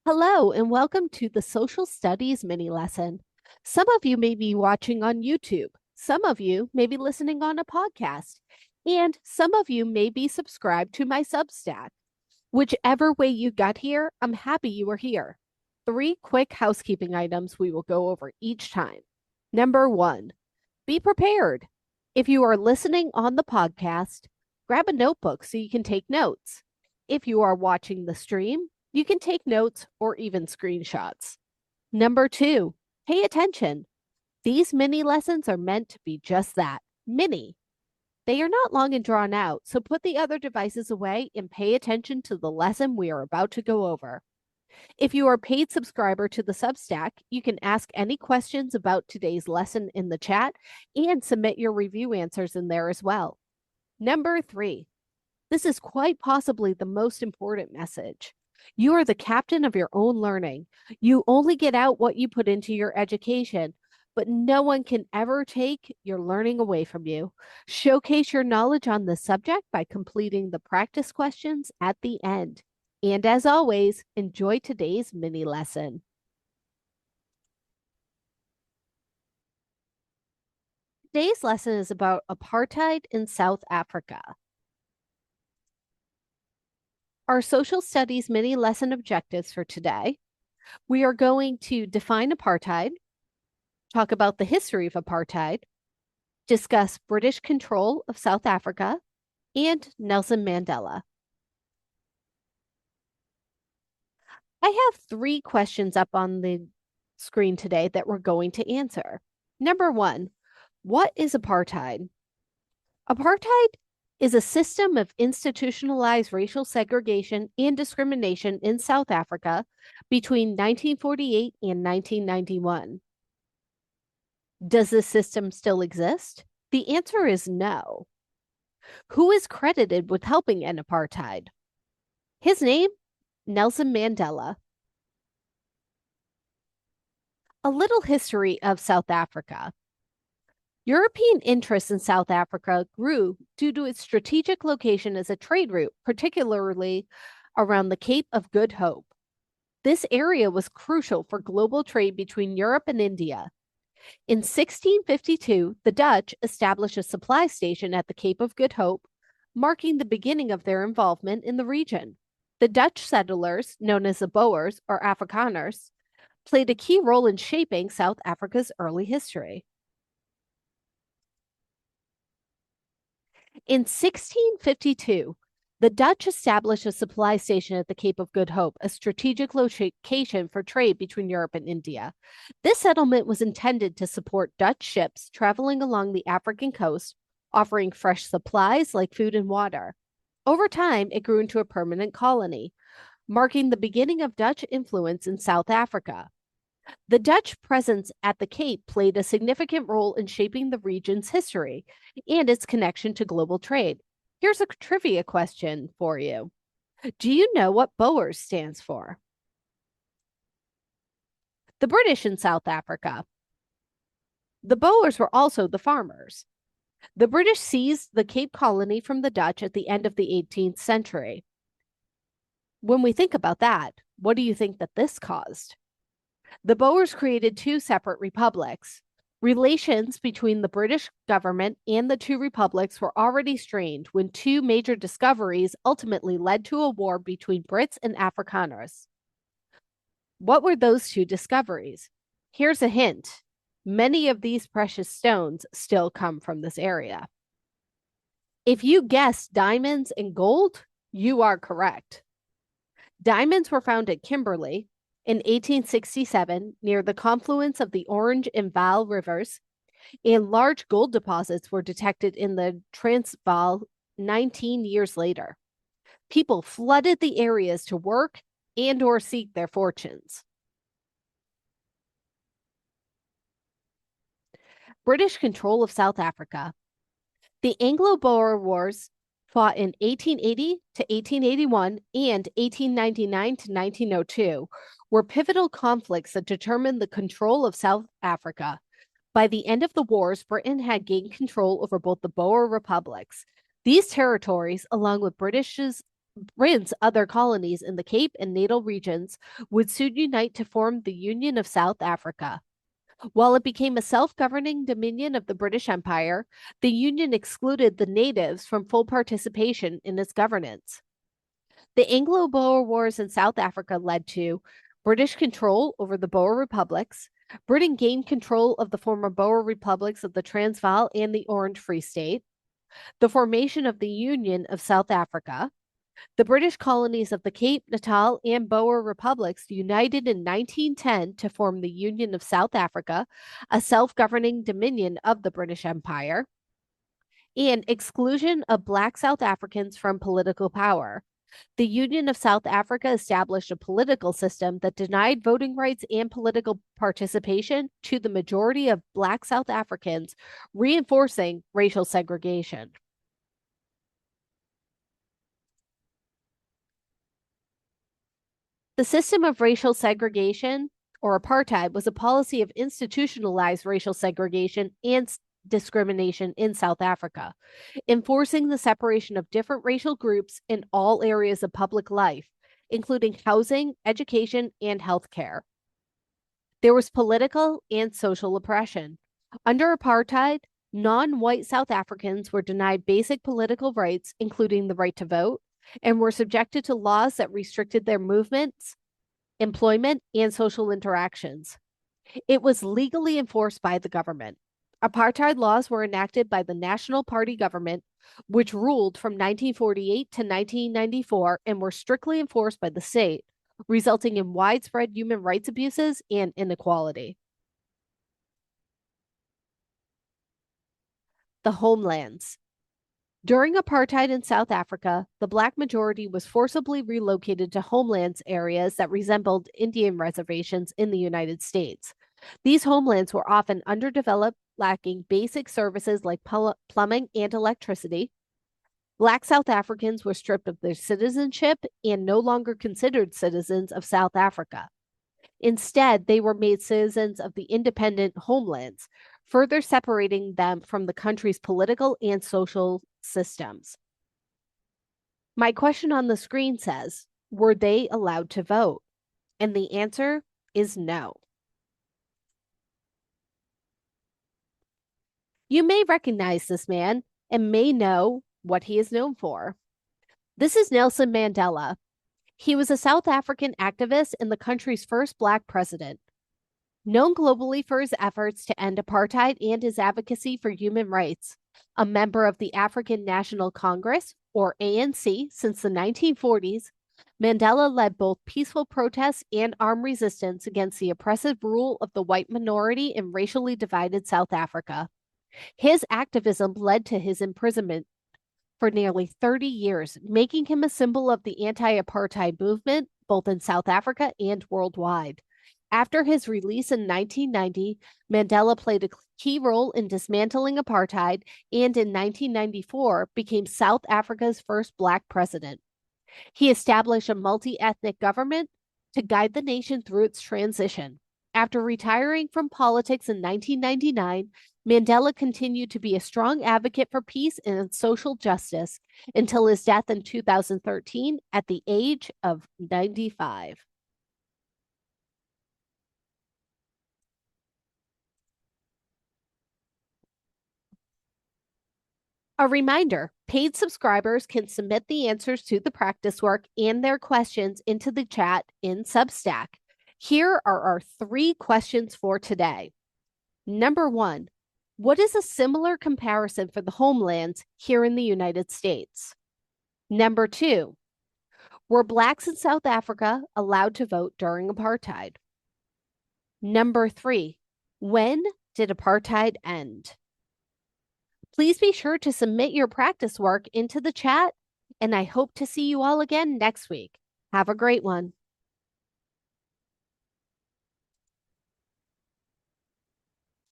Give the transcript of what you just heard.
Hello, and welcome to the Social Studies mini lesson. Some of you may be watching on YouTube, some of you may be listening on a podcast, and some of you may be subscribed to my Substack. Whichever way you got here, I'm happy you are here. 3 quick housekeeping items we will go over each time. Number 1, be prepared. If you are listening on the podcast, grab a notebook so you can take notes. If you are watching the stream, you can take notes or even screenshots. Number 2, pay attention. These mini lessons are meant to be just that, mini. They are not long and drawn out, so put the other devices away and pay attention to the lesson we are about to go over. If you are a paid subscriber to the Substack, you can ask any questions about today's lesson in the chat and submit your review answers in there as well. Number 3, this is quite possibly the most important message. You are the captain of your own learning. You only get out what you put into your education, but no one can ever take your learning away from you. Showcase your knowledge on the subject by completing the practice questions at the end. And as always, enjoy today's mini lesson. Today's lesson is about apartheid in South Africa. Our social studies mini lesson objectives for today. We are going to define apartheid, talk about the history of apartheid, discuss British control of South Africa, and Nelson Mandela. I have 3 questions up on the screen today that we're going to answer. Number 1, what is apartheid? Apartheid is a system of institutionalized racial segregation and discrimination in South Africa between 1948 and 1991. Does this system still exist? The answer is no. Who is credited with helping end apartheid? His name, Nelson Mandela. A little history of South Africa. European interest in South Africa grew due to its strategic location as a trade route, particularly around the Cape of Good Hope. This area was crucial for global trade between Europe and India. In 1652, the Dutch established a supply station at the Cape of Good Hope, marking the beginning of their involvement in the region. The Dutch settlers, known as the Boers or Afrikaners, played a key role in shaping South Africa's early history. In 1652, the Dutch established a supply station at the Cape of Good Hope, a strategic location for trade between Europe and India. This settlement was intended to support Dutch ships traveling along the African coast, offering fresh supplies like food and water. Over time, it grew into a permanent colony, marking the beginning of Dutch influence in South Africa. The Dutch presence at the Cape played a significant role in shaping the region's history and its connection to global trade. Here's a trivia question for you. Do you know what Boers stands for? The British in South Africa. The Boers were also the farmers. The British seized the Cape Colony from the Dutch at the end of the 18th century. When we think about that, what do you think that this caused? The Boers created 2 separate republics. Relations between the British government and the 2 republics were already strained when 2 major discoveries ultimately led to a war between Brits and Afrikaners. What were those 2 discoveries? Here's a hint. Many of these precious stones still come from this area. If you guessed diamonds and gold, you are correct. Diamonds were found at Kimberley in 1867 near the confluence of the Orange and Vaal rivers, and large gold deposits were detected in the Transvaal 19 years later. People flooded the areas to work and or seek their fortunes. British control of South Africa. The Anglo-Boer Wars, fought in 1880 to 1881 and 1899 to 1902, were pivotal conflicts that determined the control of South Africa. By the end of the wars, Britain had gained control over both the Boer republics. These territories, along with British's Britain's other colonies in the Cape and Natal regions would soon unite to form the Union of South Africa. While it became a self governing dominion of the British Empire, the Union excluded the natives from full participation in its governance. The Anglo Boer Wars in South Africa led to British control over the Boer republics. Britain gained control of the former Boer republics of the Transvaal and the Orange Free State, the formation of the Union of South Africa. The British colonies of the Cape, Natal, and Boer republics united in 1910 to form the Union of South Africa, a self governing dominion of the British Empire, and exclusion of Black South Africans from political power. The Union of South Africa established a political system that denied voting rights and political participation to the majority of Black South Africans, reinforcing racial segregation. The system of racial segregation, or apartheid, was a policy of institutionalized racial segregation and discrimination in South Africa, enforcing the separation of different racial groups in all areas of public life, including housing, education, and healthcare. There was political and social oppression. Under apartheid, non white South Africans were denied basic political rights, including the right to vote, and were subjected to laws that restricted their movements, employment, and social interactions. It was legally enforced by the government. Apartheid laws were enacted by the National Party government, which ruled from 1948 to 1994 and were strictly enforced by the state, resulting in widespread human rights abuses and inequality. The homelands. During apartheid in South Africa, the Black majority was forcibly relocated to homelands areas that resembled Indian reservations in the United States. These homelands were often underdeveloped, lacking basic services like plumbing and electricity. Black South Africans were stripped of their citizenship and no longer considered citizens of South Africa. Instead, they were made citizens of the independent homelands, further separating them from the country's political and social systems. My question on the screen says, were they allowed to vote? And the answer is no. You may recognize this man and may know what he is known for. This is Nelson Mandela. He was a South African activist and the country's first Black president. Known globally for his efforts to end apartheid and his advocacy for human rights, a member of the African National Congress, or ANC, since the 1940s, Mandela led both peaceful protests and armed resistance against the oppressive rule of the white minority in racially divided South Africa. His activism led to his imprisonment for nearly 30 years, making him a symbol of the anti-apartheid movement, both in South Africa and worldwide. After his release in 1990, Mandela played a key role in dismantling apartheid and in 1994 became South Africa's first Black president. He established a multi-ethnic government to guide the nation through its transition. After retiring from politics in 1999, Mandela continued to be a strong advocate for peace and social justice until his death in 2013 at the age of 95. A reminder, paid subscribers can submit the answers to the practice work and their questions into the chat in Substack. Here are our 3 questions for today. Number 1, what is a similar comparison for the homelands here in the United States? Number 2, were Blacks in South Africa allowed to vote during apartheid? Number 3, when did apartheid end? Please be sure to submit your practice work into the chat, and I hope to see you all again next week. Have a great one.